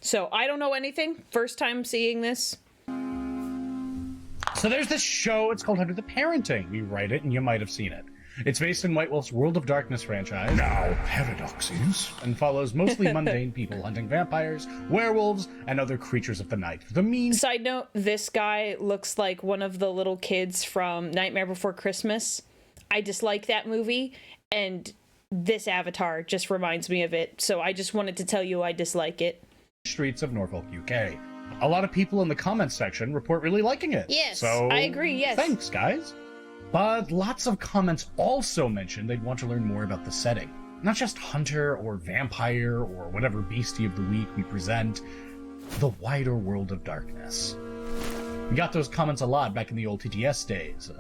So I don't know anything. First time seeing this. So there's this show, it's called Under the Parenting. We write it, and you might have seen it. It's based in White Wolf's World of Darkness franchise, now Paradoxes, and follows mostly mundane people hunting vampires, werewolves, and other creatures of the night. Side note, this guy looks like one of the little kids from Nightmare Before Christmas. I dislike that movie, and this avatar just reminds me of it, so I just wanted to tell you I dislike it. Streets of Norfolk, UK. A lot of people in the comments section report really liking it. Yes, so I agree, yes. Thanks, guys. But lots of comments also mentioned they'd want to learn more about the setting. Not just hunter or vampire or whatever beastie of the week we present, the wider world of darkness. We got those comments a lot back in the old TTS days,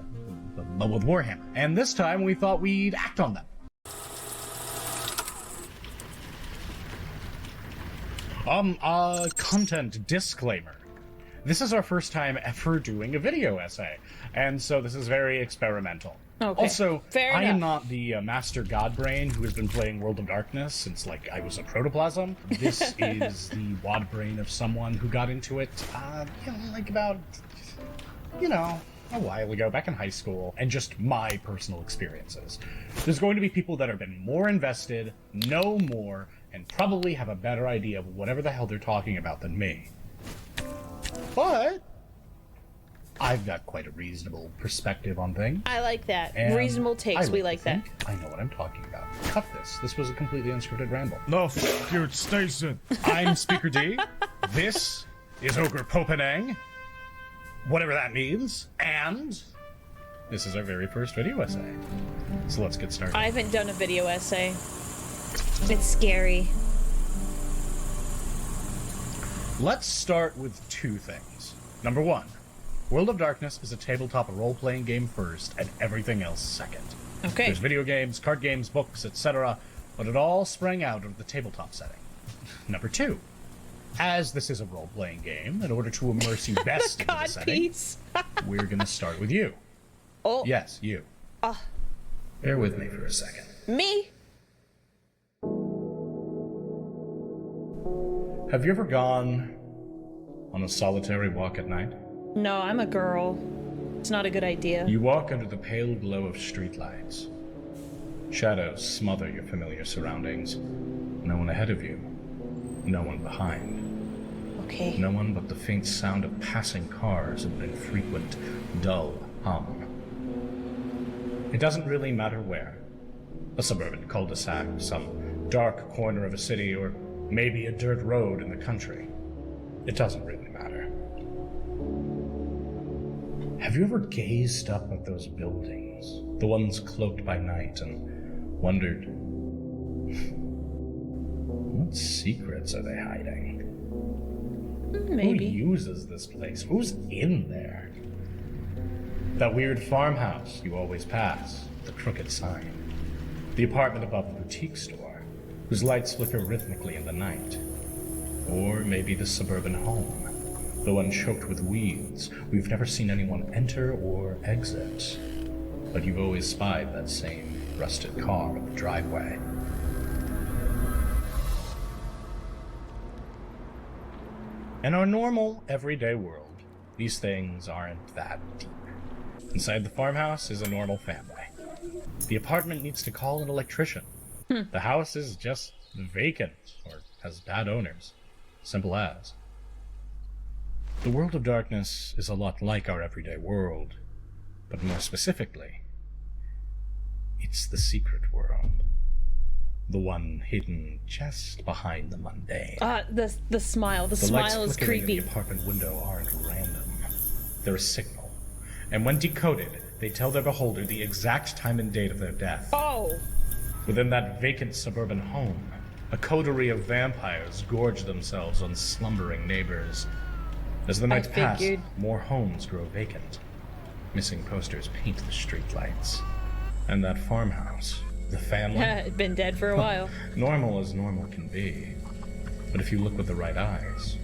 but with Warhammer. And this time we thought we'd act on them. Content disclaimer. This is our first time ever doing a video essay, and so this is very experimental. Okay. Also, Fair I enough. am not the master godbrain who has been playing World of Darkness since, like, I was a protoplasm. This is the wad brain of someone who got into it, a while ago, back in high school, and just my personal experiences. There's going to be people that have been more invested, know more, and probably have a better idea of whatever the hell they're talking about than me. But I've got quite a reasonable perspective on things. I like that. And Reasonable takes, we like that. I know what I'm talking about. Cut this. This was a completely unscripted ramble. No, f your station. I'm Speaker D. This is Ogre Popenang. Whatever that means. And this is our very first video essay. So let's get started. I haven't done a video essay. It's scary. Let's start with two things. Number one, World of Darkness is a tabletop role-playing game first, and everything else second. Okay. There's video games, card games, books, etc., but it all sprang out of the tabletop setting. Number two, as this is a role-playing game, in order to immerse you best into the setting, Piece. we're gonna start with you. Oh. Yes, you. Bear with me for a second. Me? Have you ever gone on a solitary walk at night? No, I'm a girl. It's not a good idea. You walk under the pale glow of streetlights. Shadows smother your familiar surroundings. No one ahead of you. No one behind. Okay. No one but the faint sound of passing cars and an infrequent, dull hum. It doesn't really matter where. A suburban cul-de-sac, some dark corner of a city, or maybe a dirt road in the country. It doesn't really matter. Have you ever gazed up at those buildings, the ones cloaked by night, and wondered, what secrets are they hiding? Maybe. Who uses this place? Who's in there? That weird farmhouse you always pass, the crooked sign. The apartment above the boutique store, whose lights flicker rhythmically in the night. Or maybe the suburban home, the one choked with weeds. We've never seen anyone enter or exit, but you've always spied that same rusted car in the driveway. In our normal, everyday world, these things aren't that deep. Inside the farmhouse is a normal family. The apartment needs to call an electrician. The house is just vacant, or has bad owners. Simple as. The world of darkness is a lot like our everyday world, but more specifically, it's the secret world. The one hidden just behind the mundane. The smile. The lights smile is flickering creepy. in the apartment window aren't random. They're a signal. And when decoded, they tell their beholder the exact time and date of their death. Oh. Within that vacant suburban home, a coterie of vampires gorge themselves on slumbering neighbors. As the nights pass, figured. more homes grow vacant. Missing posters paint the streetlights. And that farmhouse, the family, It'd been dead for a while. normal as normal can be. But if you look with the right eyes,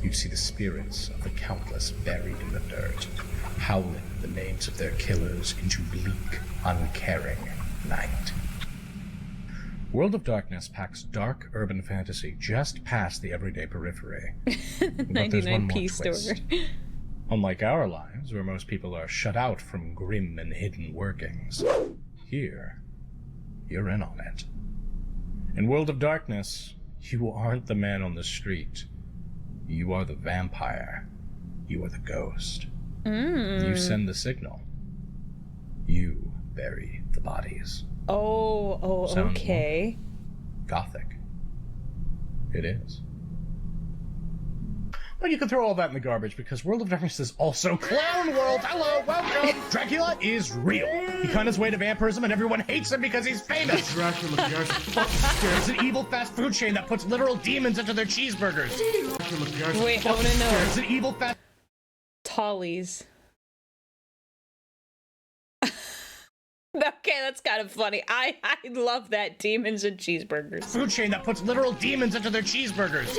you'd see the spirits of the countless buried in the dirt, howling the names of their killers into bleak, uncaring night. World of Darkness packs dark urban fantasy just past the everyday periphery. But there's one more 99p store. twist. Unlike our lives, where most people are shut out from grim and hidden workings, here, you're in on it. In World of Darkness, you aren't the man on the street. You are the vampire. You are the ghost. You send the signal. You bury the bodies. Oh, Sound okay. Gothic. It is. But you can throw all that in the garbage because World of Darkness is also Clown World. Hello, welcome. Dracula is real. He found his way to vampirism and everyone hates him because he's famous. Dracula, guys. It's an evil fast food chain that puts literal demons into their cheeseburgers. Dracula, guys. Wait, I want to know. It's an evil fast Tollies. Okay, that's kind of funny. I love that. Demons and cheeseburgers. food chain that puts literal demons into their cheeseburgers.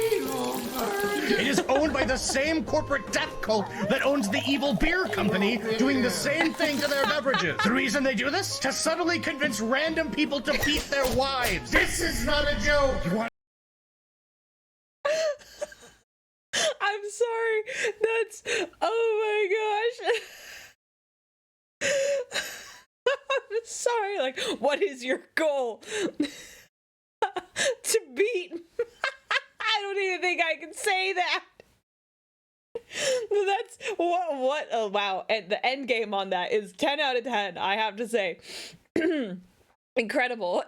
It is owned by the same corporate death cult that owns the evil beer company, doing the same thing to their beverages. The reason they do this? To subtly convince random people to beat their wives. This is not a joke. You want I'm sorry. That's... Oh my gosh. I'm sorry. Like, what is your goal? To beat... I don't even think I can say that. That's... What? Oh, wow. And the end game on that is 10 out of 10, I have to say. Incredible.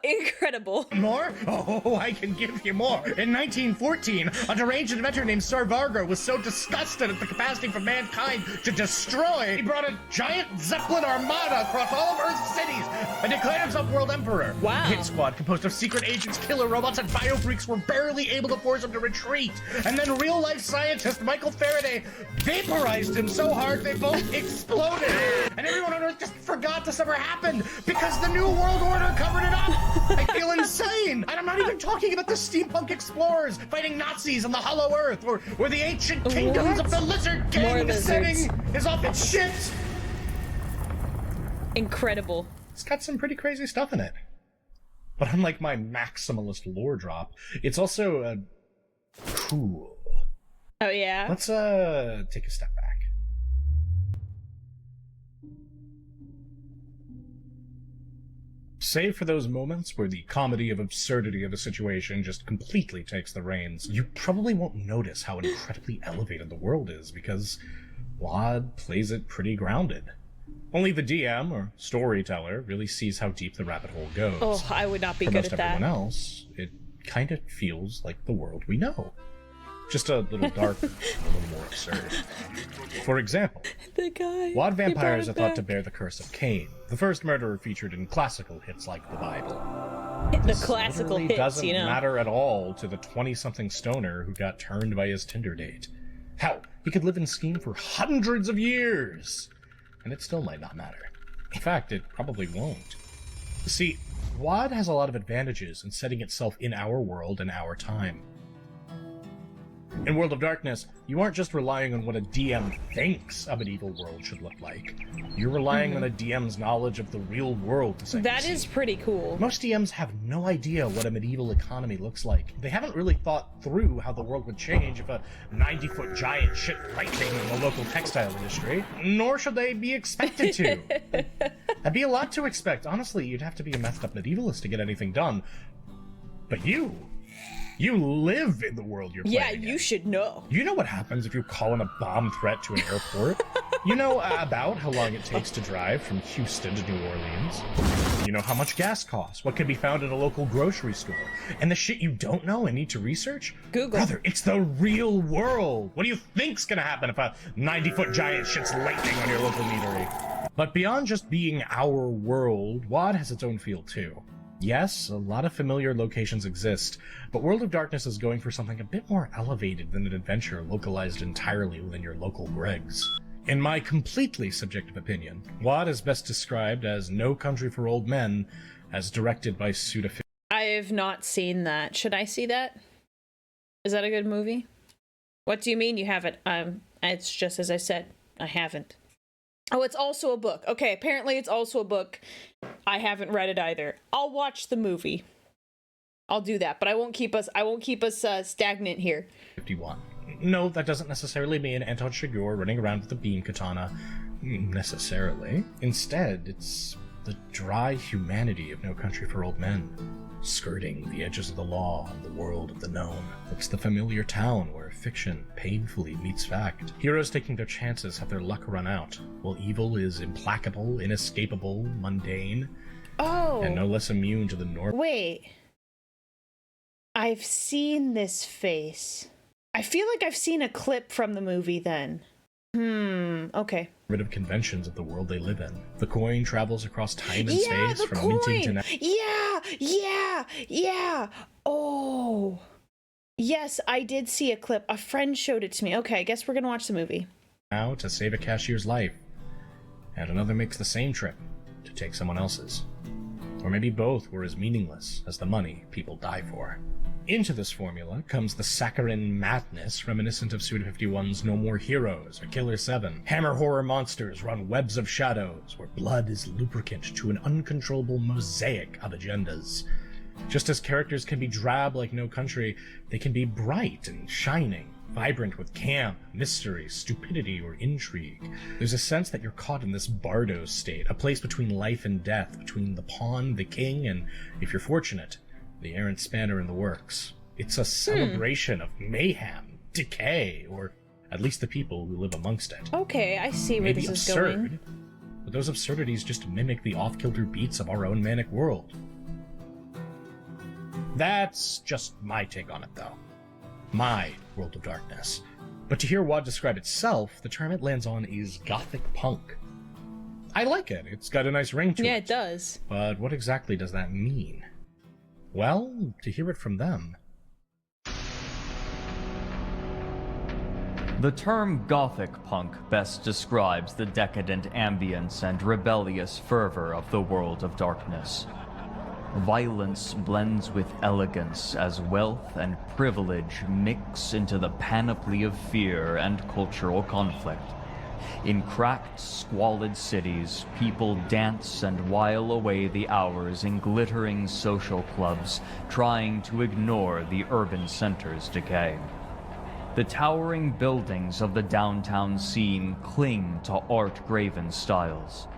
more? Oh, I can give you more. In 1914, a deranged inventor named Sarvargo was so disgusted at the capacity for mankind to destroy, he brought a giant Zeppelin armada across all of Earth's cities and declared himself world emperor. Wow. The hit squad, composed of secret agents, killer robots, and biofreaks, were barely able to force him to retreat. And then real-life scientist Michael Faraday vaporized him so hard they both exploded. And everyone on Earth just forgot this ever happened because the New World Order covered it up. I feel insane. And I'm not even talking about the steampunk explorers fighting Nazis on the Hollow Earth, or the ancient kingdoms of the Lizard Gang. The setting is off its shit. Incredible. It's got some pretty crazy stuff in it. But unlike my maximalist lore drop, it's also cool. Oh, yeah? Let's take a step back. Save for those moments where the comedy of absurdity of a situation just completely takes the reins, you probably won't notice how incredibly elevated the world is, because WoD plays it pretty grounded. Only the DM, or storyteller, really sees how deep the rabbit hole goes. Oh, I would not be For good most at that. everyone else, it kind of feels like the world we know. Just a little darker, a little more absurd. For example, The guy. WoD vampires he are brought it thought to bear the curse of Cain, the first murderer featured in classical hits like the Bible. back. The This classical literally hits, doesn't you know. matter at all to the 20-something stoner who got turned by his Tinder date. Hell, he could live and scheme for hundreds of years, and it still might not matter. In fact, it probably won't. See, WoD has a lot of advantages in setting itself in our world and our time. In World of Darkness, you aren't just relying on what a DM thinks a medieval world should look like. You're relying on a DM's knowledge of the real world to set That the is scene. pretty cool. Most DMs have no idea what a medieval economy looks like. They haven't really thought through how the world would change if a 90-foot giant shit lightning in the local textile industry, nor should they be expected to. That'd be a lot to expect. Honestly, you'd have to be a messed up medievalist to get anything done. But you live in the world you're playing Yeah, in. you should know. You know what happens if you call in a bomb threat to an airport? You know about how long it takes to drive from Houston to New Orleans. You know how much gas costs, what can be found at a local grocery store. And the shit you don't know and need to research? Google. Brother, it's the real world. What do you think's gonna happen if a 90-foot giant shits lightning on your local meadery? But beyond just being our world, WoD has its own feel too. Yes, a lot of familiar locations exist, but World of Darkness is going for something a bit more elevated than an adventure localized entirely within your local Gregs. In my completely subjective opinion, WoD is best described as No Country for Old Men, as directed by Suda. I have not seen that. Should I see that? Is that a good movie? What do you mean you haven't? It's just as I said, I haven't. Oh, it's also a book. Okay, apparently it's also a book. I haven't read it either. I'll watch the movie. I'll do that, but I won't keep us stagnant here. 51. No, that doesn't necessarily mean Anton Chigurh running around with a beam katana, necessarily. Instead, it's the dry humanity of No Country for Old Men, skirting the edges of the law and the world of the known. It's the familiar town where fiction painfully meets fact. Heroes taking their chances have their luck run out, while evil is implacable, inescapable, mundane, and no less immune to the norm. Wait. I've seen this face. I feel like I've seen a clip from the movie then. Okay. Rid of conventions of the world they live in. The coin travels across time and space from minting to now. Yeah. Oh. Yes, I did see a clip. A friend showed it to me. Okay, I guess we're gonna watch the movie. Now to save a cashier's life. And another makes the same trip to take someone else's. Or maybe both were as meaningless as the money people die for. Into this formula comes the saccharine madness reminiscent of Suda 51's No More Heroes or Killer 7. Hammer horror monsters run webs of shadows where blood is lubricant to an uncontrollable mosaic of agendas. Just as characters can be drab like No Country, they can be bright and shining, vibrant with camp, mystery, stupidity, or intrigue. There's a sense that you're caught in this bardo state, a place between life and death, between the pawn, the king, and, if you're fortunate, the errant spanner in the works. It's a celebration of mayhem, decay, or at least the people who live amongst it. Okay, I see where Maybe this is absurd, going. but those absurdities just mimic the off-kilter beats of our own manic world. That's just my take on it, though. My World of Darkness. But to hear WoD describe itself, the term it lands on is gothic punk. I like it. It's got a nice ring to it. Yeah, it does. But what exactly does that mean? Well, to hear it from them. The term Gothic punk best describes the decadent ambience and rebellious fervor of the World of Darkness. Violence blends with elegance as wealth and privilege mix into the panoply of fear and cultural conflict. In cracked, squalid cities, people dance and while away the hours in glittering social clubs, trying to ignore the urban center's decay. The towering buildings of the downtown scene cling to art-graven styles.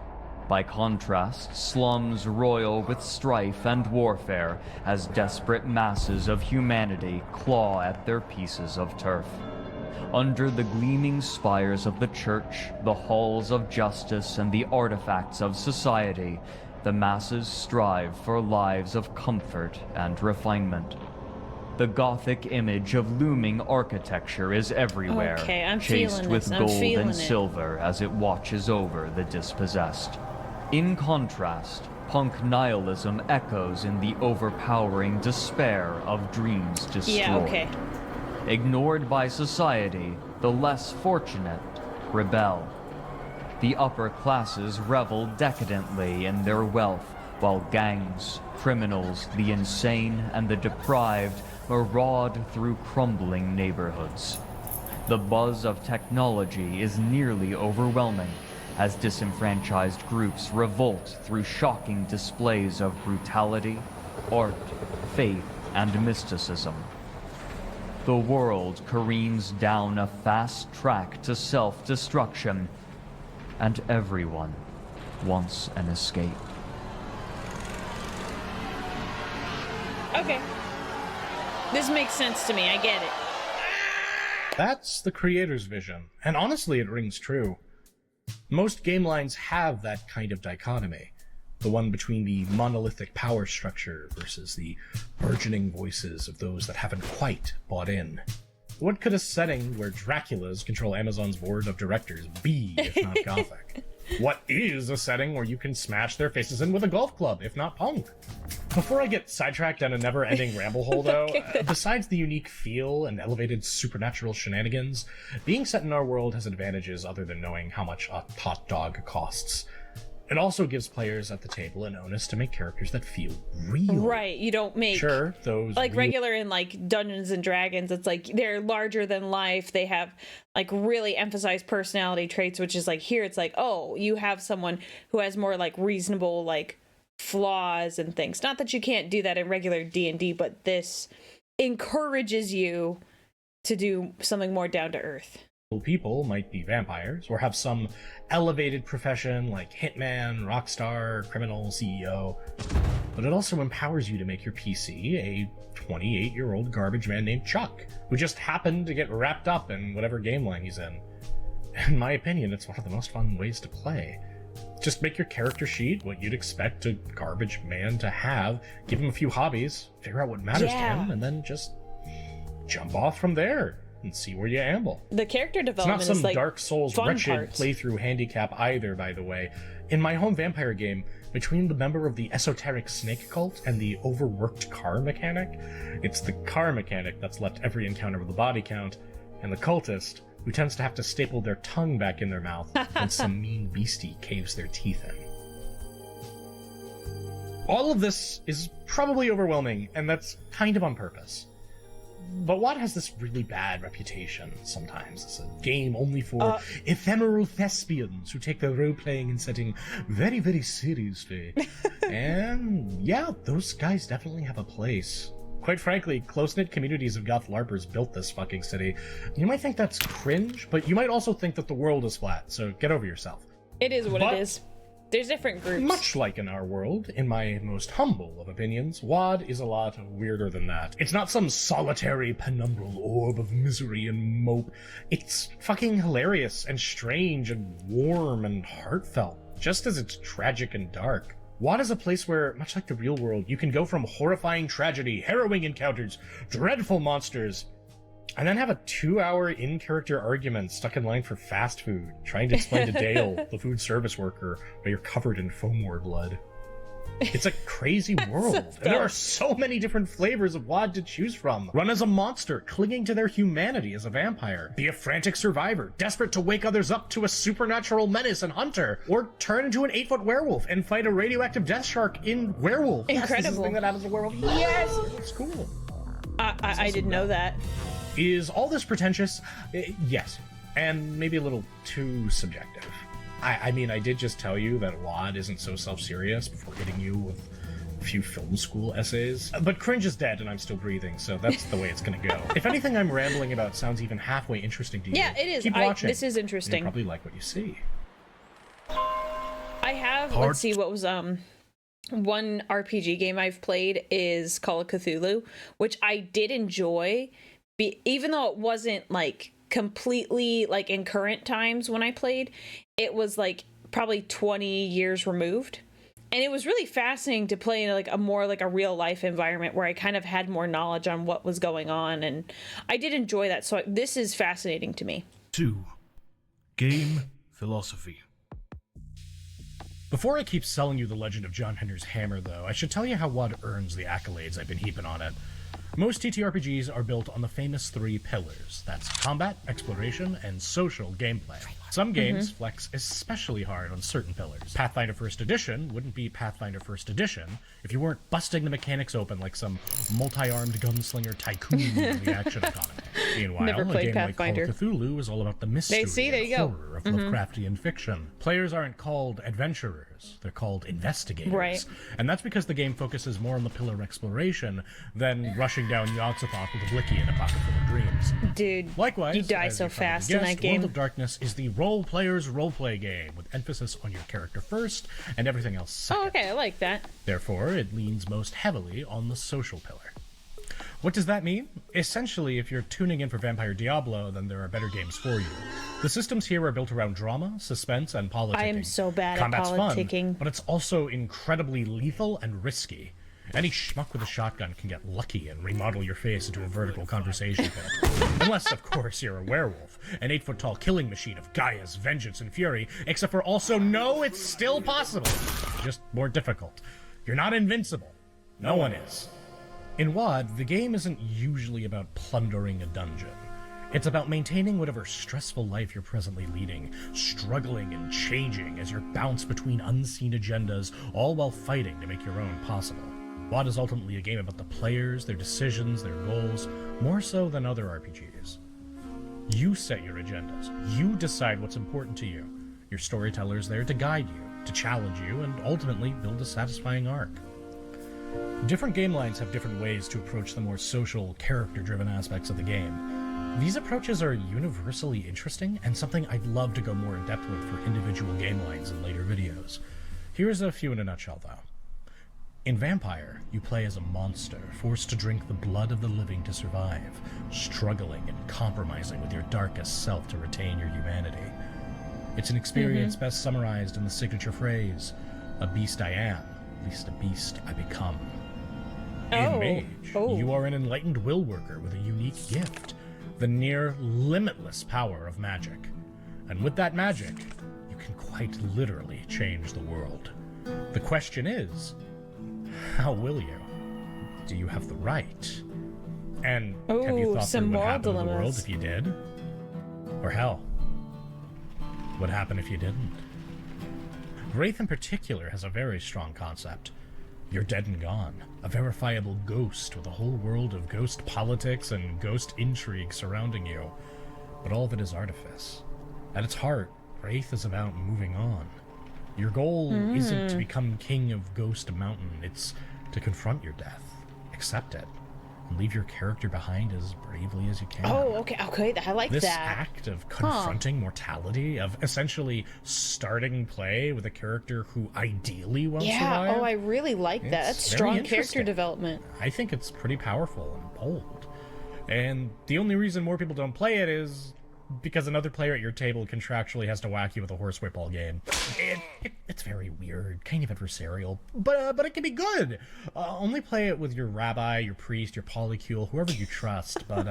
By contrast, slums roil with strife and warfare as desperate masses of humanity claw at their pieces of turf. Under the gleaming spires of the church, the halls of justice, and the artifacts of society, the masses strive for lives of comfort and refinement. The Gothic image of looming architecture is everywhere, Okay, I'm chased feeling with this. I'm gold feeling and it. silver as it watches over the dispossessed. In contrast, punk nihilism echoes in the overpowering despair of dreams destroyed. Yeah, okay. Ignored by society, the less fortunate rebel. The upper classes revel decadently in their wealth, while gangs, criminals, the insane, and the deprived maraud through crumbling neighborhoods. The buzz of technology is nearly overwhelming, as disenfranchised groups revolt through shocking displays of brutality, art, faith, and mysticism. The world careens down a fast track to self-destruction, and everyone wants an escape. Okay. This makes sense to me. I get it. That's the creator's vision, and honestly it rings true. Most game lines have that kind of dichotomy. The one between the monolithic power structure versus the burgeoning voices of those that haven't quite bought in. What could a setting where Draculas control Amazon's board of directors be if not Gothic? What is a setting where you can smash their faces in with a golf club, if not punk? Before I get sidetracked down a never-ending ramble hole, though, besides the unique feel and elevated supernatural shenanigans, being set in our world has advantages other than knowing how much a hot dog costs. It also gives players at the table an onus to make characters that feel real. Right, you don't make... Sure, those... Like real- regular in like Dungeons and Dragons, it's like they're larger than life. They have like really emphasized personality traits, which is like here it's like, oh, you have someone who has more like reasonable like flaws and things. Not that you can't do that in regular D&D, but this encourages you to do something more down to earth. People might be vampires or have some elevated profession like hitman, rockstar, criminal, CEO, but it also empowers you to make your PC a 28-year-old garbage man named Chuck, who just happened to get wrapped up in whatever game line he's in. In my opinion, it's one of the most fun ways to play. Just make your character sheet what you'd expect a garbage man to have, give him a few hobbies, figure out what matters to him, and then just jump off from there and see where you amble. The character development is not some is like Dark Souls wretched playthrough handicap either, by the way. In my home vampire game, between the member of the esoteric snake cult and the overworked car mechanic, it's the car mechanic that's left every encounter with a body count, and the cultist who tends to have to staple their tongue back in their mouth when some mean beastie caves their teeth in. All of this is probably overwhelming, and that's kind of on purpose. But WoD has this really bad reputation sometimes. It's a game only for ephemeral thespians who take their role-playing and setting very, very seriously. And yeah, those guys definitely have a place. Quite frankly, close-knit communities of goth LARPers built this fucking city. You might think that's cringe, but you might also think that the world is flat, so get over yourself. It is what it is. There's different groups. Much like in our world, in my most humble of opinions, WoD is a lot weirder than that. It's not some solitary penumbral orb of misery and mope. It's fucking hilarious and strange and warm and heartfelt, just as it's tragic and dark. WoD is a place where, much like the real world, you can go from horrifying tragedy, harrowing encounters, dreadful monsters, and then have a 2-hour in-character argument stuck in line for fast food, trying to explain to Dale, the food service worker, why you're covered in foam war blood. It's a crazy world, and there are so many different flavors of WoD to choose from. Run as a monster, clinging to their humanity as a vampire. Be a frantic survivor, desperate to wake others up to a supernatural menace and hunter. Or turn into an 8-foot werewolf and fight a radioactive death shark in Werewolf. Incredible. Yes, this is the thing that happens in Werewolf. Yes! It's cool. I didn't know that. Is all this pretentious? Yes, and maybe a little too subjective. I mean, I did just tell you that WoD isn't so self-serious before hitting you with a few film school essays. But cringe is dead and I'm still breathing, so that's the way it's gonna go. If anything I'm rambling about sounds even halfway interesting to you, yeah, it is. Keep watching. This is interesting. You'll probably like what you see. I have, let's see, what was, one RPG game I've played is Call of Cthulhu, which I did enjoy, even though it wasn't, like, completely, like, in current times when I played. It was, like, probably 20 years removed. And it was really fascinating to play in, like, a more, like, a real-life environment where I kind of had more knowledge on what was going on. And I did enjoy that, so this is fascinating to me. 2. Game philosophy. Before I keep selling you the legend of John Hender's hammer, though, I should tell you how WoD earns the accolades I've been heaping on it. Most TTRPGs are built on the famous 3 pillars. That's combat, exploration, and social gameplay. Some games flex especially hard on certain pillars. Pathfinder 1st Edition wouldn't be Pathfinder 1st Edition if you weren't busting the mechanics open like some multi-armed gunslinger tycoon in the action economy. Meanwhile, Never a played game Pathfinder. like Call of Cthulhu is all about the mystery there you and go. horror of Lovecraftian fiction. Players aren't called adventurers, they're called investigators. Right. And that's because the game focuses more on the pillar exploration than rushing down Yogg-Sothoth with a blicky and a pocket full of dreams. Dude, Likewise, you die as so you probably fast in guessed, that game. World of Darkness is the role player's roleplay game, with emphasis on your character first and everything else second. Oh, okay, I like that. Therefore, it leans most heavily on the social pillar. What does that mean? Essentially, if you're tuning in for Vampire Diablo, then there are better games for you. The systems here are built around drama, suspense, and politicking. I am so bad Combat's at politicking. fun, but it's also incredibly lethal and risky. Any schmuck with a shotgun can get lucky and remodel your face into a vertical conversation pit. Unless, of course, you're a werewolf, an 8-foot-tall killing machine of Gaia's vengeance and fury, except for also, no, it's still possible. Just more difficult. You're not invincible. No one is. In WoD, the game isn't usually about plundering a dungeon. It's about maintaining whatever stressful life you're presently leading, struggling and changing as you bounce between unseen agendas, all while fighting to make your own possible. WoD is ultimately a game about the players, their decisions, their goals, more so than other RPGs. You set your agendas. You decide what's important to you. Your storyteller's there to guide you. to challenge you, and ultimately build a satisfying arc. Different game lines have different ways to approach the more social, character-driven aspects of the game. These approaches are universally interesting, and something I'd love to go more in depth with for individual game lines in later videos. Here's a few in a nutshell, though. In Vampire, you play as a monster, forced to drink the blood of the living to survive, struggling and compromising with your darkest self to retain your humanity. It's an experience best summarized in the signature phrase, "A beast I am, least a beast I become." In Mage, you are an enlightened will worker with a unique gift, the near limitless power of magic. And with that magic, you can quite literally change the world. The question is, how will you? Do you have the right? And have you thought through what happened in the world if you did? Or hell, what happened if you didn't? Wraith in particular has a very strong concept. You're dead and gone, a verifiable ghost with a whole world of ghost politics and ghost intrigue surrounding you. But all of it is artifice. At its heart, Wraith is about moving on. Your goal isn't to become king of Ghost Mountain, it's to confront your death, accept it, and leave your character behind as bravely as you can. Okay, I like this that. Act of confronting mortality, of essentially starting play with a character who ideally won't survive. I really like that. That's strong character development. I think it's pretty powerful and bold. And the only reason more people don't play it is because another player at your table contractually has to whack you with a horsewhip all game. It's very weird, kind of adversarial, but it can be good. Only play it with your rabbi, your priest, your polycule, whoever you trust. But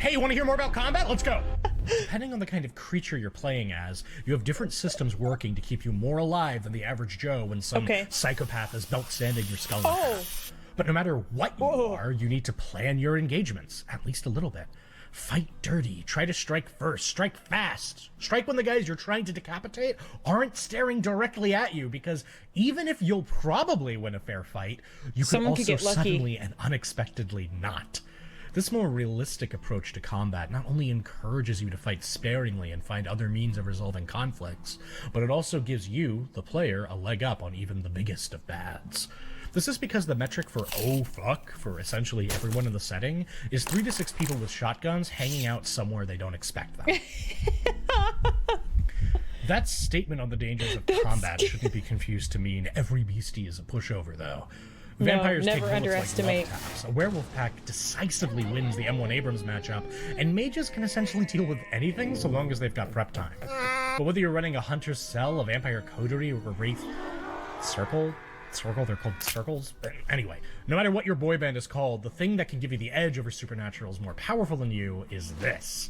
hey, you want to hear more about combat? Let's go. Depending on the kind of creature you're playing as, you have different systems working to keep you more alive than the average Joe when some psychopath is belt sanding your skull in half. But no matter what you are, you need to plan your engagements, at least a little bit. Fight dirty, try to strike first, strike fast. Strike when the guys you're trying to decapitate aren't staring directly at you, because even if you'll probably win a fair fight, you could also suddenly and unexpectedly not. This more realistic approach to combat not only encourages you to fight sparingly and find other means of resolving conflicts, but it also gives you, the player, a leg up on even the biggest of bads. This is because the metric for "oh fuck" for essentially everyone in the setting is 3 to 6 people with shotguns hanging out somewhere they don't expect them. That statement on the dangers of combat shouldn't be confused to mean every beastie is a pushover, though. Vampires take bullets like love taps. A werewolf pack decisively wins the M1 Abrams matchup, and mages can essentially deal with anything so long as they've got prep time. But whether you're running a hunter's cell, a vampire coterie, or a wraith circle, they're called circles? But anyway, no matter what your boy band is called, the thing that can give you the edge over supernaturals more powerful than you is this.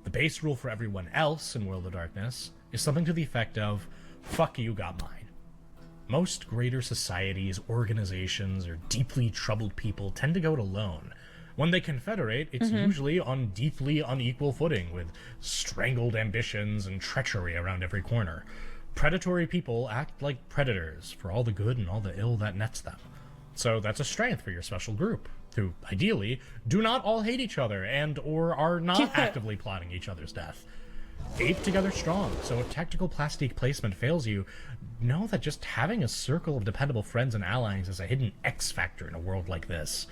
The base rule for everyone else in World of Darkness is something to the effect of, fuck you, got mine. Most greater societies, organizations, or deeply troubled people tend to go it alone. When they confederate, it's usually on deeply unequal footing, with strangled ambitions and treachery around every corner. Predatory people act like predators for all the good and all the ill that nets them. So that's a strength for your special group, who, ideally, do not all hate each other and or are not actively plotting each other's death. Ape together strong, so if tactical plastique placement fails you, know that just having a circle of dependable friends and allies is a hidden X factor in a world like this.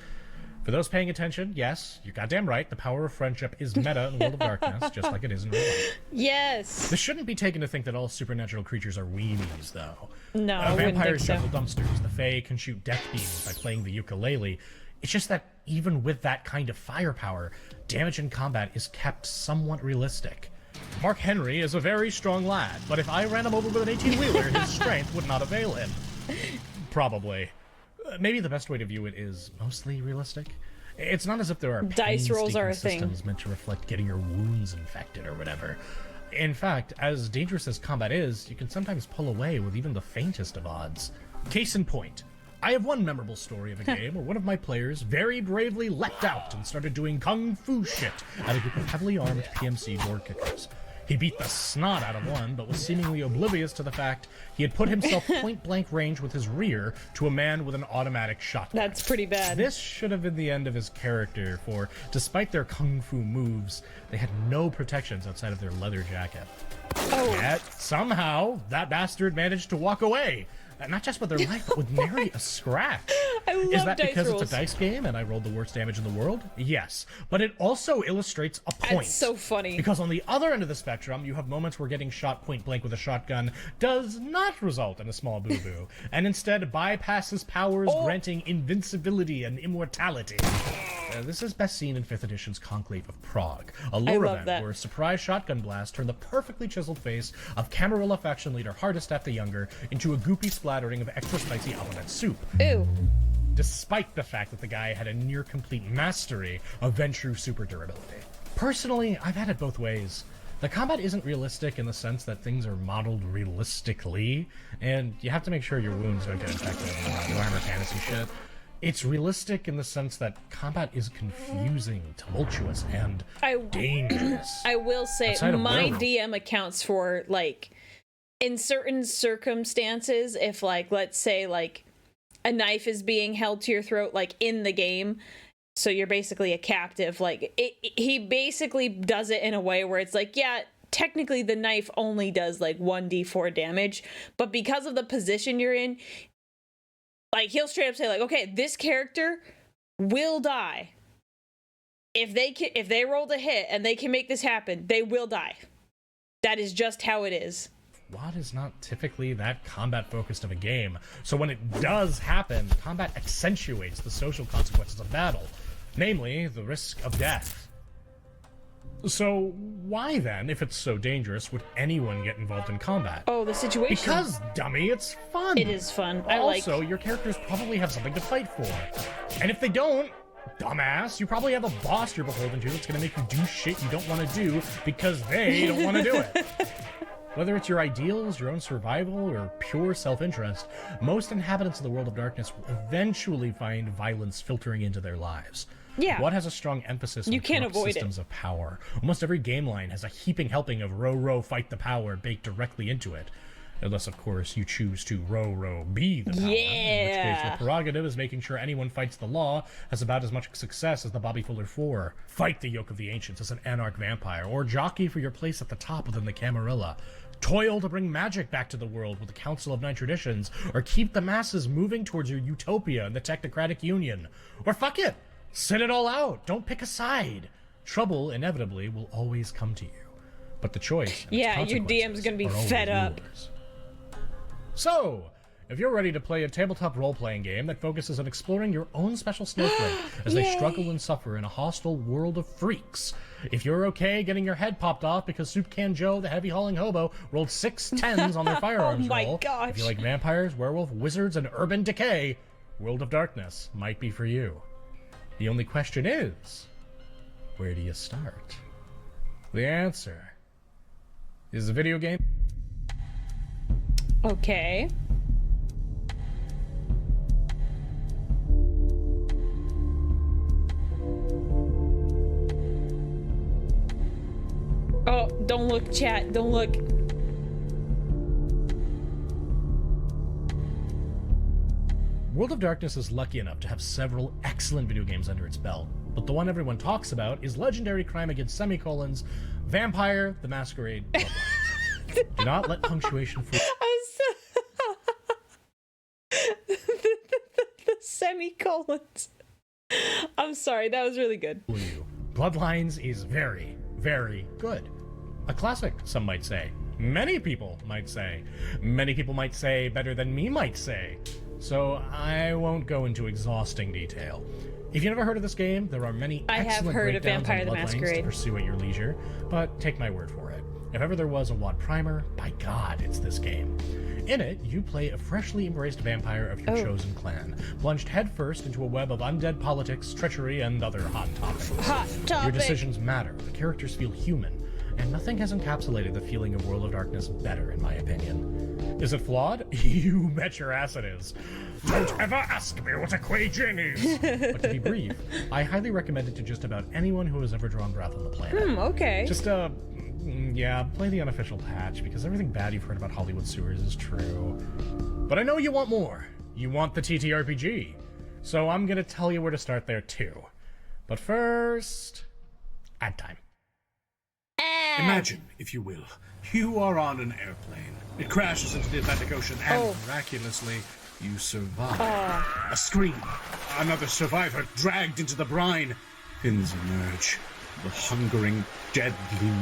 For those paying attention, yes, you're goddamn right, the power of friendship is meta in World of Darkness, just like it is in real life. Yes! This shouldn't be taken to think that all supernatural creatures are weenies, though. No, I wouldn't vampires think so. juggle dumpsters, the Fae can shoot death beams by playing the ukulele. It's just that even with that kind of firepower, damage in combat is kept somewhat realistic. Mark Henry is a very strong lad, but if I ran him over with an 18-wheeler, his strength would not avail him. Probably. Maybe the best way to view it is mostly realistic. It's not as if there are dice rolls are a thing systems meant to reflect getting your wounds infected or whatever. In fact, as dangerous as combat is, you can sometimes pull away with even the faintest of odds. Case in point, I have one memorable story of a game where one of my players very bravely leapt out and started doing kung fu shit at a group of heavily armed PMC board kickers. He beat the snot out of one, but was seemingly oblivious to the fact he had put himself point-blank range with his rear to a man with an automatic shotgun. That's pretty bad. This should have been the end of his character, for despite their kung fu moves, they had no protections outside of their leather jacket. Oh. Yet, somehow, that bastard managed to walk away. Not just with their life, but with nary a scratch. I love Is that dice because rolls. it's a dice game and I rolled the worst damage in the world? Yes. But it also illustrates a point. That's so funny. Because on the other end of the spectrum, you have moments where getting shot point blank with a shotgun does not result in a small boo-boo, and instead bypasses powers granting invincibility and immortality. This is best seen in 5th edition's Conclave of Prague, a lore love event that. where a surprise shotgun blast turned the perfectly chiseled face of Camarilla faction leader Hardestep the Younger into a goopy splattering of extra spicy alphabet soup, Ew. despite the fact that the guy had a near-complete mastery of Ventru super durability. Personally, I've had it both ways. The combat isn't realistic in the sense that things are modeled realistically, and you have to make sure your wounds don't get infected with Warhammer Fantasy shit. It's realistic in the sense that combat is confusing, tumultuous, and dangerous. I will say Outside of my werewolf. DM accounts for, like, in certain circumstances, if, like, let's say, like, a knife is being held to your throat, like, in the game, so you're basically a captive, like, he basically does it in a way where it's like, yeah, technically the knife only does, like, 1d4 damage, but because of the position you're in, like, he'll straight up say, like, okay, this character will die. If they rolled a hit and they can make this happen, they will die. That is just how it is. WoD is not typically that combat-focused of a game, so when it does happen, combat accentuates the social consequences of battle, namely, the risk of death. So why then, if it's so dangerous, would anyone get involved in combat? Oh, the situation. Because, dummy, it's fun! It is fun. Also, your characters probably have something to fight for. And if they don't, dumbass, you probably have a boss you're beholden to that's gonna make you do shit you don't want to do because they don't want to do it. Whether it's your ideals, your own survival, or pure self-interest, most inhabitants of the world of darkness will eventually find violence filtering into their lives. Yeah. WoD has a strong emphasis on You can't corrupt avoid it. systems of power. Almost every game line has a heaping helping of row, row, fight the power baked directly into it. Unless, of course, you choose to row, row, be the power. In which case, your prerogative is making sure anyone fights the law has about as much success as the Bobby Fuller 4. Fight the yoke of the ancients as an anarch vampire, or jockey for your place at the top within the Camarilla. Toil to bring magic back to the world with the Council of Nine Traditions, or keep the masses moving towards your utopia in the Technocratic Union. Or fuck it! Sit it all out! Don't pick a side! Trouble, inevitably, will always come to you. But the choice and its Yeah, your DM's consequences gonna be are always fed up. yours. So, if you're ready to play a tabletop role-playing game that focuses on exploring your own special snowflake as they struggle and suffer in a hostile world of freaks, if you're okay getting your head popped off because Soup Can Joe, the heavy-hauling hobo, rolled 6 10s on their firearms Oh my roll, gosh. if you like vampires, werewolf, wizards, and urban decay, World of Darkness might be for you. The only question is, where do you start? The answer is a video game. Okay. Oh, don't look, chat. Don't look. World of Darkness is lucky enough to have several excellent video games under its belt, but the one everyone talks about is legendary crime against semicolons, Vampire the Masquerade Bloodlines. Do not let punctuation fool The semicolons. I'm sorry, that was really good. you. Bloodlines is very, very good. A classic, some might say. Many people might say. Many people might say better than me might say. So I won't go into exhausting detail. If you never heard of this game, there are many I have excellent heard of breakdowns Vampire on the Bloodlines Masquerade. to pursue at your leisure, but take my word for it. If ever there was a WoD primer, by God, it's this game. In it, you play a freshly embraced vampire of your chosen clan, plunged headfirst into a web of undead politics, treachery, and other hot topics. Hot topic. Your decisions matter, the characters feel human, and nothing has encapsulated the feeling of World of Darkness better, in my opinion. Is it flawed? You bet your ass it is. Don't ever ask me what a Quaijin is! But to be brief, I highly recommend it to just about anyone who has ever drawn breath on the planet. Okay. Just, Yeah, play the unofficial patch, because everything bad you've heard about Hollywood sewers is true. But I know you want more. You want the TTRPG. So I'm gonna tell you where to start there too. But first, ad time. Imagine, if you will, you are on an airplane. It crashes into the Atlantic Ocean, and miraculously, you survive. A scream. Another survivor dragged into the brine. Fins emerge. The hungering, deadly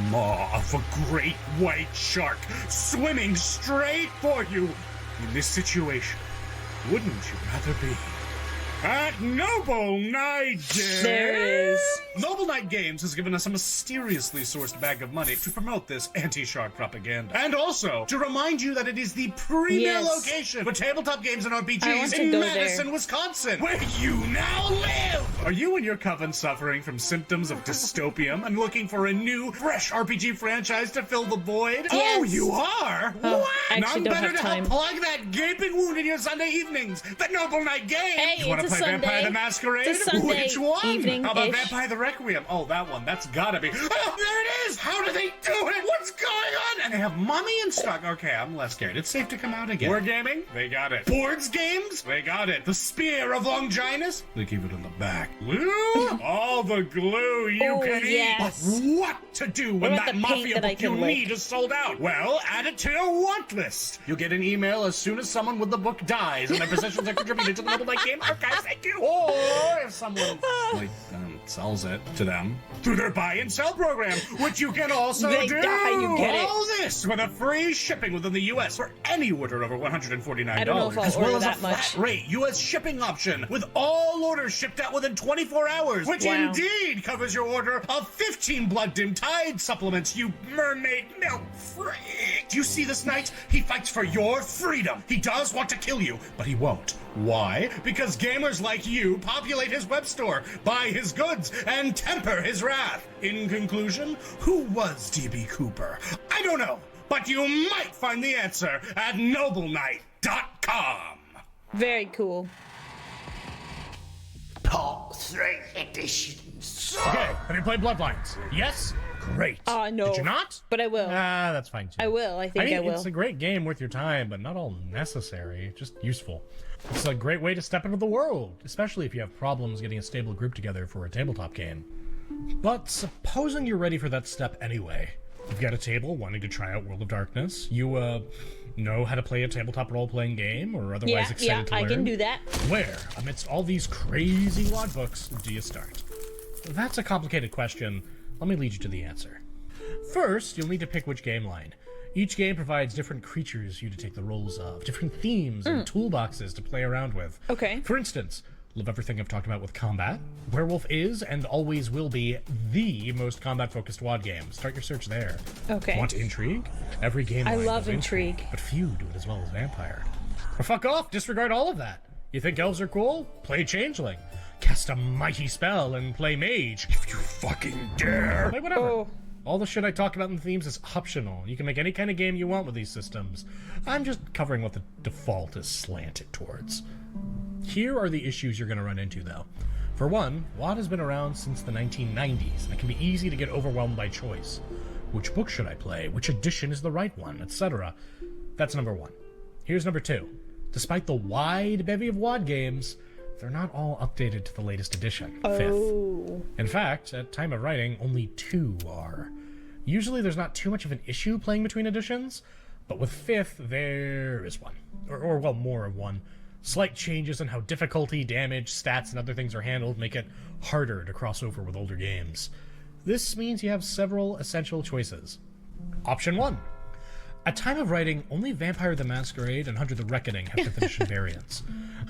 maw of a great white shark swimming straight for you. In this situation, wouldn't you rather be at Noble Knight Games? There it is. Noble Knight Games has given us a mysteriously sourced bag of money to promote this anti-shark propaganda. And also to remind you that it is the premier location for tabletop games and RPGs in Madison, Wisconsin, where you now live! Are you and your coven suffering from symptoms of dystopium and looking for a new, fresh RPG franchise to fill the void? Yes. Oh, you are? What? None better to help time. plug that gaping wound in your Sunday evenings. The Noble Knight Games! Hey, You want to it's a play Vampire Sunday. the Masquerade? It's a Sunday Which one? evening-ish. How about Vampire the Requiem? Oh, that one. That's gotta be. Oh, there it is! How do they do it? What's going on? And they have Mummy in stock. Okay, I'm less scared. It's safe to come out again. Wargaming? They got it. Boards games? They got it. The Spear of Longinus? They keep it in the back. Glue? All the glue you can yes. eat. But what to do when about that the paint Mafia that I book you can lick? need is sold out? Well, add it to your want list. You'll get an email as soon as someone with the book dies and their possessions are contributed to the Noble Knight Game Archives. Thank you. Or if someone sells it to them through their buy and sell program, which you can also They do. die, you get it. All this with a free shipping within the U.S. for any order over $149. I don't know if I'll as well order as that a flat much. rate U.S. shipping option with all orders shipped out within 24 hours, which Wow. indeed covers your order of 15 Blood Dim Tide supplements, you mermaid milk freak. Do you see this knight? He fights for your freedom. He does want to kill you, but he won't. Why? Because gamers like you populate his web store, buy his goods, and temper his wrath. In conclusion, who was D.B. Cooper? I don't know, but you might find the answer at nobleknight.com. Very cool. Part 3 editions. Okay, have you played Bloodlines? Yes? Great. No. Did you not? But I will. That's fine too. I will. I think I will. It's a great game worth your time, but not all necessary, just useful. It's a great way to step into the world, especially if you have problems getting a stable group together for a tabletop game. But supposing you're ready for that step anyway, you've got a table wanting to try out World of Darkness, you, know how to play a tabletop role-playing game, or otherwise excited to learn. I can do that. Where, amidst all these crazy logbooks, do you start? That's a complicated question. Let me lead you to the answer. First, you'll need to pick which game line. Each game provides different creatures you to take the roles of, different themes and toolboxes to play around with. Okay. For instance, love everything I've talked about with combat. Werewolf is, and always will be, the most combat-focused WoD game. Start your search there. Okay. Want intrigue? Every game I line love does intrigue. but few do it as well as Vampire. Or fuck off, disregard all of that. You think elves are cool? Play Changeling. Cast a mighty spell and play Mage, if you fucking dare. Play whatever. Oh. All the shit I talk about in the themes is optional. You can make any kind of game you want with these systems. I'm just covering what the default is slanted towards. Here are the issues you're going to run into, though. For one, WoD has been around since the 1990s, and it can be easy to get overwhelmed by choice. Which book should I play? Which edition is the right one? Etc. That's number one. Here's number two. Despite the wide bevy of WoD games, they're not all updated to the latest edition, 5th. In fact, at time of writing, only 2 are. Usually there's not too much of an issue playing between editions, but with 5th, there is one. Or well, more of one. Slight changes in how difficulty, damage, stats, and other things are handled make it harder to cross over with older games. This means you have several essential choices. Option 1. At time of writing, only Vampire the Masquerade and Hunter the Reckoning have 5th edition variants.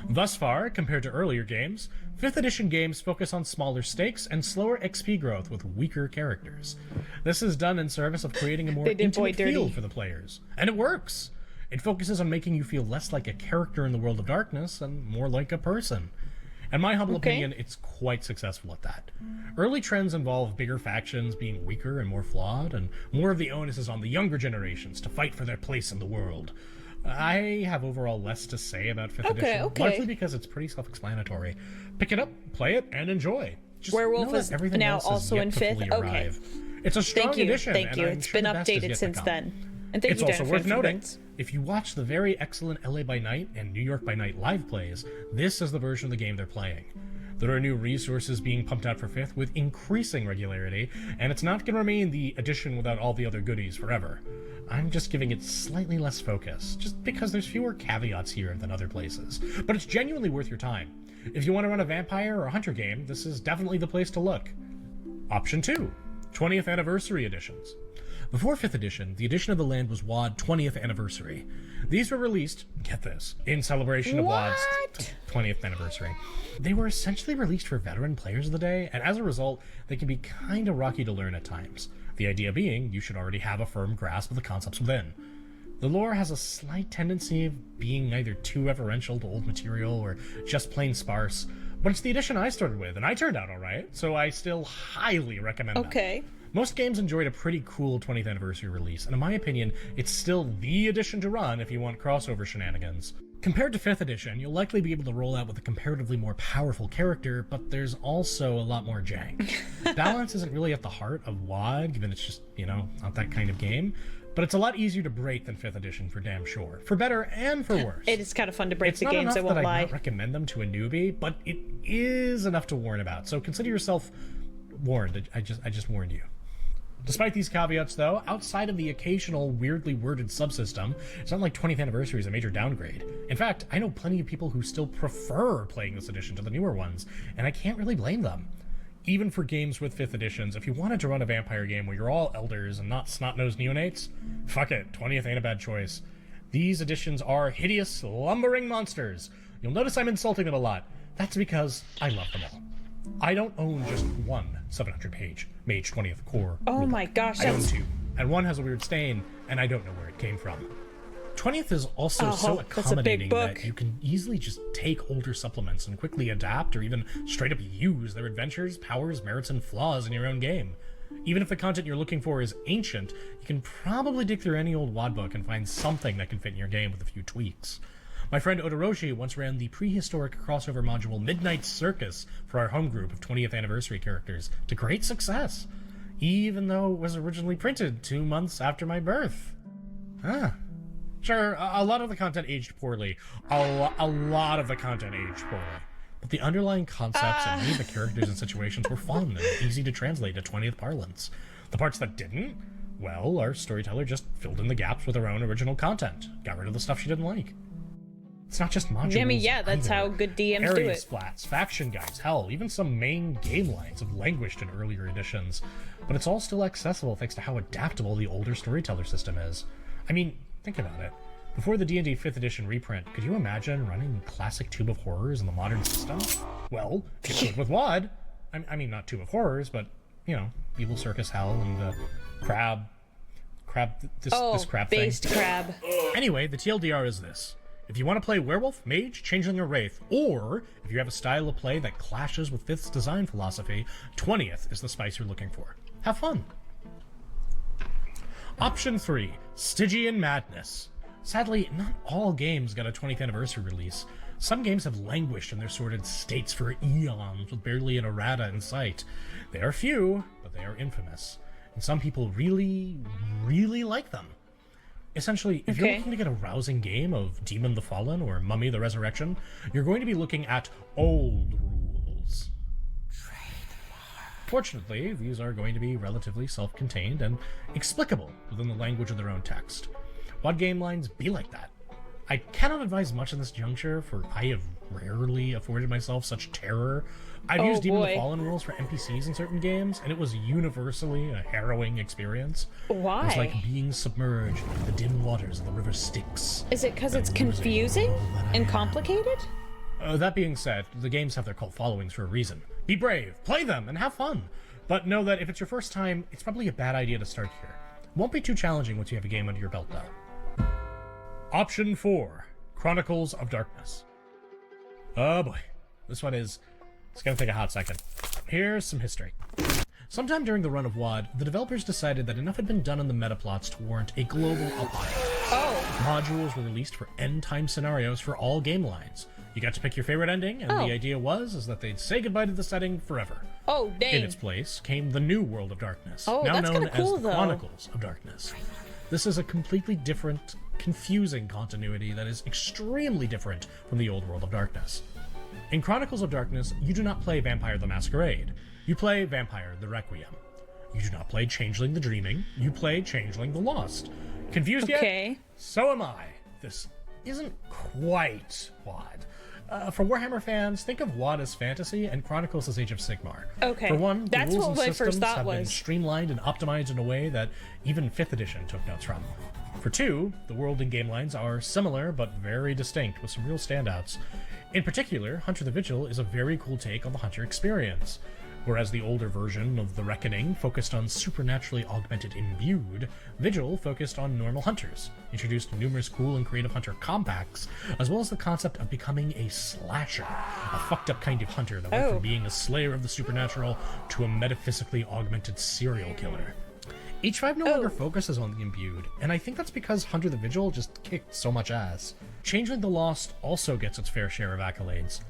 Thus far, compared to earlier games, 5th edition games focus on smaller stakes and slower XP growth with weaker characters. This is done in service of creating a more intimate feel for the players. And it works! It focuses on making you feel less like a character in the world of darkness and more like a person. In my humble opinion, it's quite successful at that. Early trends involve bigger factions being weaker and more flawed, and more of the onus is on the younger generations to fight for their place in the world. I have overall less to say about 5th edition, largely because it's pretty self-explanatory. Pick it up, play it, and enjoy. Just Werewolf know that is everything now else also yet in to 5th? fully Okay. arrive. It's a strong edition. Thank and you. I'm It's sure been the best is updated yet to since come. then. And thank It's you, also Dan, worth for the noting, bits. if you watch the very excellent LA by Night and New York by Night live plays, this is the version of the game they're playing. There are new resources being pumped out for 5th with increasing regularity, and it's not going to remain the edition without all the other goodies forever. I'm just giving it slightly less focus, just because there's fewer caveats here than other places. But it's genuinely worth your time. If you want to run a vampire or hunter game, this is definitely the place to look. Option 2, 20th Anniversary Editions. Before 5th edition, the edition of the land was WoD 20th Anniversary. These were released, get this, in celebration of WoD's 20th anniversary. They were essentially released for veteran players of the day, and as a result, they can be kinda rocky to learn at times. The idea being, you should already have a firm grasp of the concepts within. The lore has a slight tendency of being either too referential to old material or just plain sparse, but it's the edition I started with, and I turned out alright, so I still highly recommend that. Okay. Most games enjoyed a pretty cool 20th anniversary release, and in my opinion, it's still the edition to run if you want crossover shenanigans. Compared to 5th edition, you'll likely be able to roll out with a comparatively more powerful character, but there's also a lot more jank. Balance isn't really at the heart of WoD, given it's just, not that kind of game, but it's a lot easier to break than 5th edition for damn sure. For better and for worse. It is kind of fun to break It's the not games, enough I won't that lie. I'd not recommend them to a newbie, but it is enough to warn about, so consider yourself warned. I just warned you. Despite these caveats, though, outside of the occasional weirdly worded subsystem, it's not like 20th Anniversary is a major downgrade. In fact, I know plenty of people who still prefer playing this edition to the newer ones, and I can't really blame them. Even for games with 5th editions, if you wanted to run a vampire game where you're all elders and not snot-nosed neonates, fuck it, 20th ain't a bad choice. These editions are hideous, lumbering monsters. You'll notice I'm insulting them a lot. That's because I love them all. I don't own just one 700-page Mage 20th Core. Oh my gosh, I own that's... 2, and one has a weird stain, and I don't know where it came from. 20th is also so accommodating that you can easily just take older supplements and quickly adapt or even straight up use their adventures, powers, merits, and flaws in your own game. Even if the content you're looking for is ancient, you can probably dig through any old WoD book and find something that can fit in your game with a few tweaks. My friend Odoroshi once ran the prehistoric crossover module Midnight Circus for our home group of 20th anniversary characters to great success, even though it was originally printed 2 months after my birth. Sure, a lot of the content aged poorly. A lot of the content aged poorly. But the underlying concepts and many of the characters and situations were fun and easy to translate to 20th parlance. The parts that didn't, well, our storyteller just filled in the gaps with her own original content, got rid of the stuff she didn't like. It's not just modules. I mean, yeah, that's either. how good DMs do Area it. splats, faction guides, hell, even some main game lines have languished in earlier editions. But it's all still accessible thanks to how adaptable the older storyteller system is. I mean, think about it. Before the D&D 5th edition reprint, could you imagine running classic Tube of Horrors in the modern system? Well, you could with WoD. I mean, not Tube of Horrors, but, Evil Circus Hell and this crab thing. Based crab. Anyway, the TLDR is this. If you want to play Werewolf, Mage, Changeling, or Wraith, or if you have a style of play that clashes with 5th's design philosophy, 20th is the spice you're looking for. Have fun. Option 3, Stygian Madness. Sadly, not all games got a 20th anniversary release. Some games have languished in their sordid states for eons with barely an errata in sight. They are few, but they are infamous. And some people really, really like them. Essentially, if you're looking to get a rousing game of Demon the Fallen or Mummy the Resurrection, you're going to be looking at old rules. Fortunately, these are going to be relatively self-contained and explicable within the language of their own text. WoD game lines be like that. I cannot advise much in this juncture, for I have rarely afforded myself such terror. I've used Demon the Fallen rules for NPCs in certain games, and it was universally a harrowing experience. Why? It was like being submerged in the dim waters of the river Styx. Is it because it's confusing and complicated? That being said, the games have their cult followings for a reason. Be brave, play them, and have fun. But know that if it's your first time, it's probably a bad idea to start here. It won't be too challenging once you have a game under your belt, though. Option 4, Chronicles of Darkness. Oh boy, this one is... It's gonna take a hot second. Here's some history. Sometime during the run of WoD, the developers decided that enough had been done in the metaplots to warrant a global update. Modules were released for end-time scenarios for all game lines. You got to pick your favorite ending, and the idea is that they'd say goodbye to the setting forever. Oh, dang. In its place came the new World of Darkness, Oh, now that's known kinda cool, as the though. Chronicles of Darkness. This is a completely different, confusing continuity that is extremely different from the old World of Darkness. In Chronicles of Darkness, you do not play Vampire the Masquerade. You play Vampire the Requiem. You do not play Changeling the Dreaming. You play Changeling the Lost. Confused Okay. yet? So am I. This isn't quite WoD. For Warhammer fans, think of WoD as fantasy and Chronicles as Age of Sigmar. Okay, For one, the that's rules what and my systems first thought have been was. streamlined and optimized in a way that even 5th edition took notes from. For two, the world and game lines are similar but very distinct, with some real standouts. In particular, Hunter the Vigil is a very cool take on the Hunter experience. Whereas the older version of The Reckoning focused on supernaturally augmented imbued, Vigil focused on normal hunters, introduced numerous cool and creative hunter compacts, as well as the concept of becoming a slasher, a fucked up kind of hunter that went from being a slayer of the supernatural to a metaphysically augmented serial killer. H5 no longer focuses on the imbued, and I think that's because Hunter the Vigil just kicked so much ass. Changeling the Lost also gets its fair share of accolades.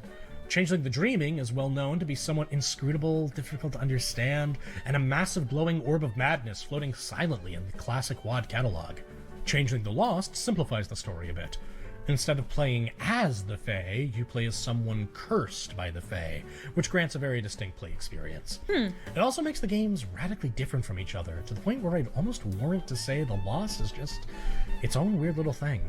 Changeling the Dreaming is well known to be somewhat inscrutable, difficult to understand, and a massive glowing orb of madness floating silently in the classic WoD catalog. Changeling the Lost simplifies the story a bit. Instead of playing as the Fae, you play as someone cursed by the Fae, which grants a very distinct play experience. It also makes the games radically different from each other, to the point where I'd almost warrant to say the Lost is just its own weird little thing.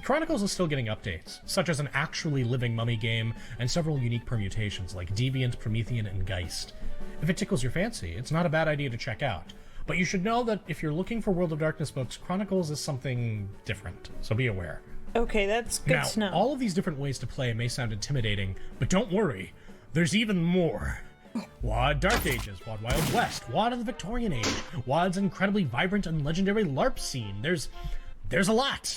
Chronicles is still getting updates, such as an actually living mummy game and several unique permutations like Deviant, Promethean, and Geist. If it tickles your fancy, it's not a bad idea to check out. But you should know that if you're looking for World of Darkness books, Chronicles is something different, so be aware. Okay, that's good to know. All of these different ways to play may sound intimidating, but don't worry, there's even more. WoD Dark Ages, WoD Wild West, WoD of the Victorian Age, WoD's incredibly vibrant and legendary LARP scene. There's a lot.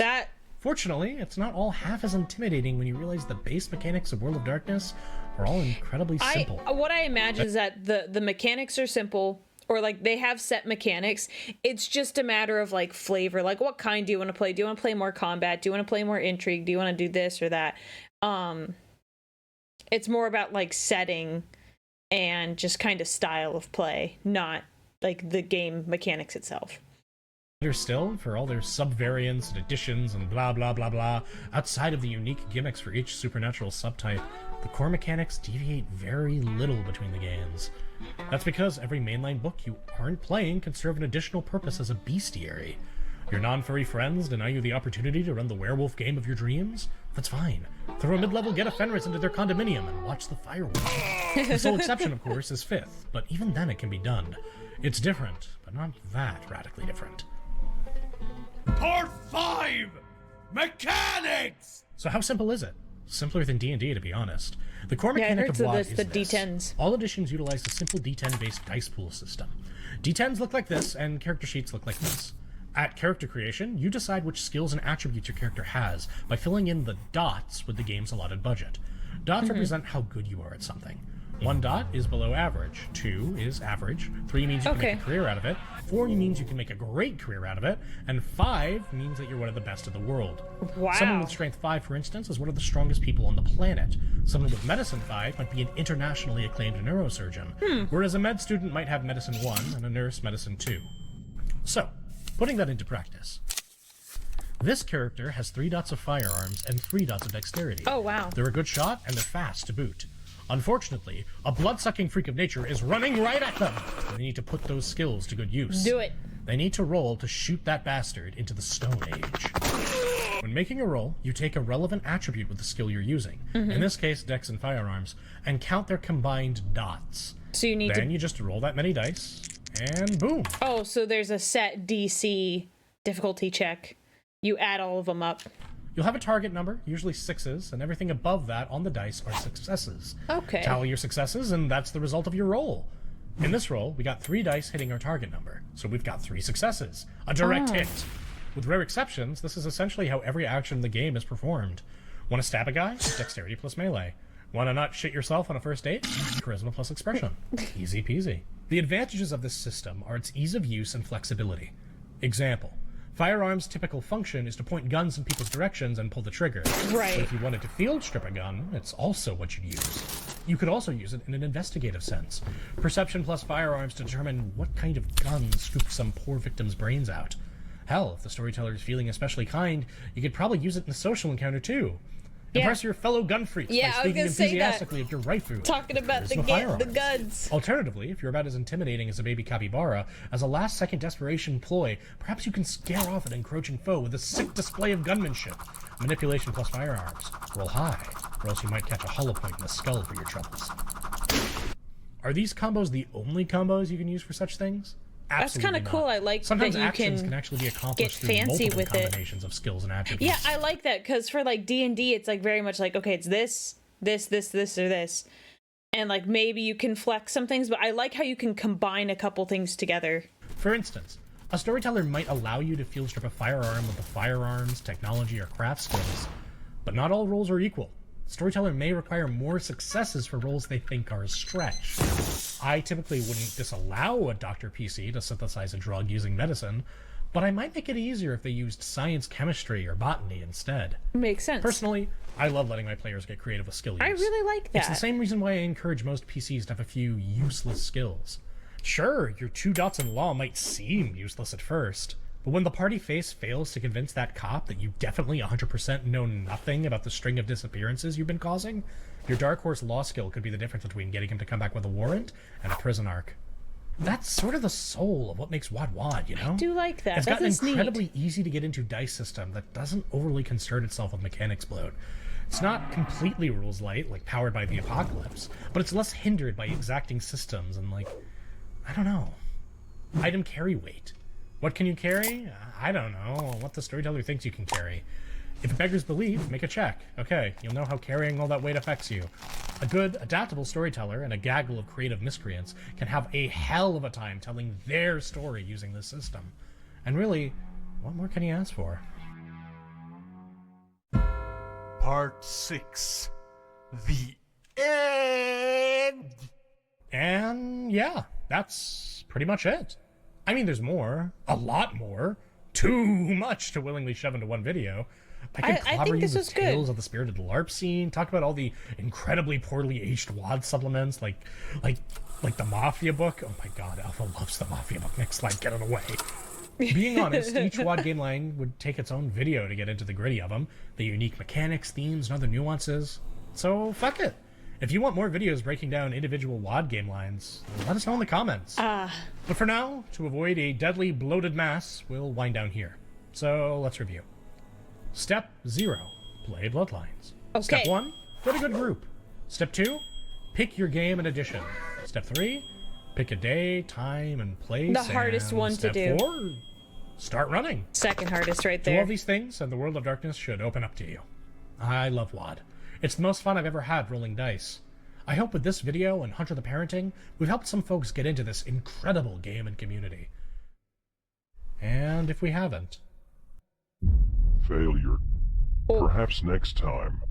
Fortunately, it's not all half as intimidating when you realize the base mechanics of World of Darkness are all incredibly simple. What I imagine is that the mechanics are simple, or like they have set mechanics. It's just a matter of like flavor. Like, what kind do you want to play? Do you want to play more combat? Do you want to play more intrigue? Do you want to do this or that? It's more about like setting and just kind of style of play, not like the game mechanics itself. Still, for all their subvariants and additions and blah blah blah blah, outside of the unique gimmicks for each supernatural subtype, the core mechanics deviate very little between the games. That's because every mainline book you aren't playing can serve an additional purpose as a bestiary. Your non-furry friends deny you the opportunity to run the werewolf game of your dreams? That's fine. Throw a mid-level Get a Fenris into their condominium and watch the fireworks. The sole exception, of course, is 5th, but even then it can be done. It's different, but not that radically different. Part 5! Mechanics! So how simple is it? Simpler than D&D, to be honest. The core mechanic of WoD is the this. D10s. All editions utilize a simple D10-based dice pool system. D10s look like this, and character sheets look like this. At character creation, you decide which skills and attributes your character has by filling in the dots with the game's allotted budget. Dots represent how good you are at something. 1 dot is below average, 2 is average, 3 means you can make a career out of it, 4 means you can make a great career out of it, and 5 means that you're one of the best in the world. Wow. Someone with strength 5, for instance, is one of the strongest people on the planet. Someone with medicine 5 might be an internationally acclaimed neurosurgeon, whereas a med student might have medicine 1 and a nurse medicine 2. So, putting that into practice. This character has 3 dots of firearms and 3 dots of dexterity. Oh, wow. They're a good shot, and they're fast to boot. Unfortunately, a blood-sucking freak of nature is running right at them. They need to put those skills to good use. Do it. They need to roll to shoot that bastard into the Stone Age. When making a roll, you take a relevant attribute with the skill you're using, in this case, dex and firearms, and count their combined dots. So you need Then you just roll that many dice, and boom. Oh, so there's a set DC difficulty check. You add all of them up. You'll have a target number, usually 6s, and everything above that on the dice are successes. Okay. Tally your successes, and that's the result of your roll. In this roll, we got 3 dice hitting our target number, so we've got 3 successes. A direct hit. With rare exceptions, this is essentially how every action in the game is performed. Want to stab a guy? Dexterity plus melee. Want to not shit yourself on a first date? Charisma plus expression. Easy peasy. The advantages of this system are its ease of use and flexibility. Example. Firearms' typical function is to point guns in people's directions and pull the trigger. Right. But if you wanted to field strip a gun, it's also what you'd use. You could also use it in an investigative sense. Perception plus firearms to determine what kind of gun scooped some poor victim's brains out. Hell, if the storyteller is feeling especially kind, you could probably use it in a social encounter too. Yeah. Impress your fellow gun freaks Yeah, by I was speaking gonna say that. enthusiastically of your rifle. Talking about the firearms. guns. Alternatively, if you're about as intimidating as a baby capybara, as a last-second desperation ploy, perhaps you can scare off an encroaching foe with a sick display of gunmanship. Manipulation plus firearms. Roll high, or else you might catch a hollow point in the skull for your troubles. Are these combos the only combos you can use for such things? That's Absolutely kind of not. cool. I like Sometimes that you actions can can actually be accomplished get through fancy multiple with it. combinations of skills and attributes. Yeah, I like that, because for like D&D, it's like very much like, okay, it's this, or this. And like maybe you can flex some things, but I like how you can combine a couple things together. For instance, a storyteller might allow you to field strip a firearm with the firearms, technology, or craft skills, but not all roles are equal. Storyteller may require more successes for roles they think are a stretch. I typically wouldn't disallow a Dr. PC to synthesize a drug using medicine, but I might make it easier if they used science, chemistry, or botany instead. Makes sense. Personally, I love letting my players get creative with skill use. I really like that. It's the same reason why I encourage most PCs to have a few useless skills. Sure, your 2 dots in law might seem useless at first, but when the party face fails to convince that cop that you definitely 100% know nothing about the string of disappearances you've been causing, your Dark Horse law skill could be the difference between getting him to come back with a warrant and a prison arc. That's sort of the soul of what makes WAD, you know? I do like that. It's got an That's neat. incredibly easy to get into dice system that doesn't overly concern itself with mechanics bloat. It's not completely rules light, like Powered by the Apocalypse, but it's less hindered by exacting systems and, like, I don't know. Item carry weight. What can you carry? I don't know. What the storyteller thinks you can carry. If it beggars belief, make a check. Okay, you'll know how carrying all that weight affects you. A good, adaptable storyteller and a gaggle of creative miscreants can have a hell of a time telling their story using this system. And really, what more can you ask for? Part 6. The end! And yeah, that's pretty much it. I mean, there's more. A lot more. Too much to willingly shove into one video. I could clobber think you this with was good. tales of the spirited LARP scene, talk about all the incredibly poorly aged WAD supplements, like the Mafia book. Oh my god, Alpha loves the Mafia book. Next slide, get it away. Being honest, each WAD game line would take its own video to get into the gritty of them, the unique mechanics, themes, and other nuances. So, fuck it. If you want more videos breaking down individual WAD game lines, let us know in the comments. But for now, to avoid a deadly bloated mass, we'll wind down here. So, let's review. Step 0, play Bloodlines. Okay. Step 1, get a good group. Step 2, pick your game and edition. Step 3, pick a day, time, and place. The hardest one to do. Step 4, start running. Second hardest right Do all there. these things, and the world of darkness should open up to you. I love WAD. It's the most fun I've ever had rolling dice. I hope with this video and Hunter the Parenting, we've helped some folks get into this incredible game and community. And if we haven't... Failure. Perhaps next time.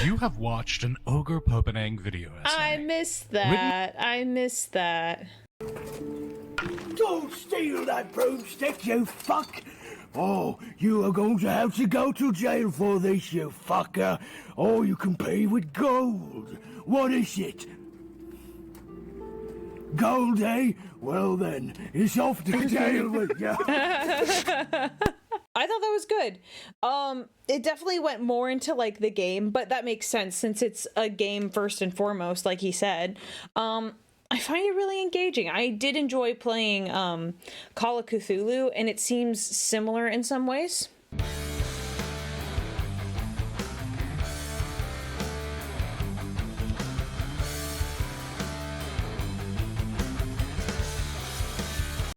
You have watched an Ogre Popenang video essay. I missed that. I missed that. Don't steal that broomstick, you fuck! Oh, you are going to have to go to jail for this, you fucker. Or you can pay with gold. What is it? Gold, eh? Well then, it's off to jail with you. I thought that was good. It definitely went more into like the game, but that makes sense since it's a game first and foremost, like he said. I find it really engaging. I did enjoy playing Call of Cthulhu, and it seems similar in some ways.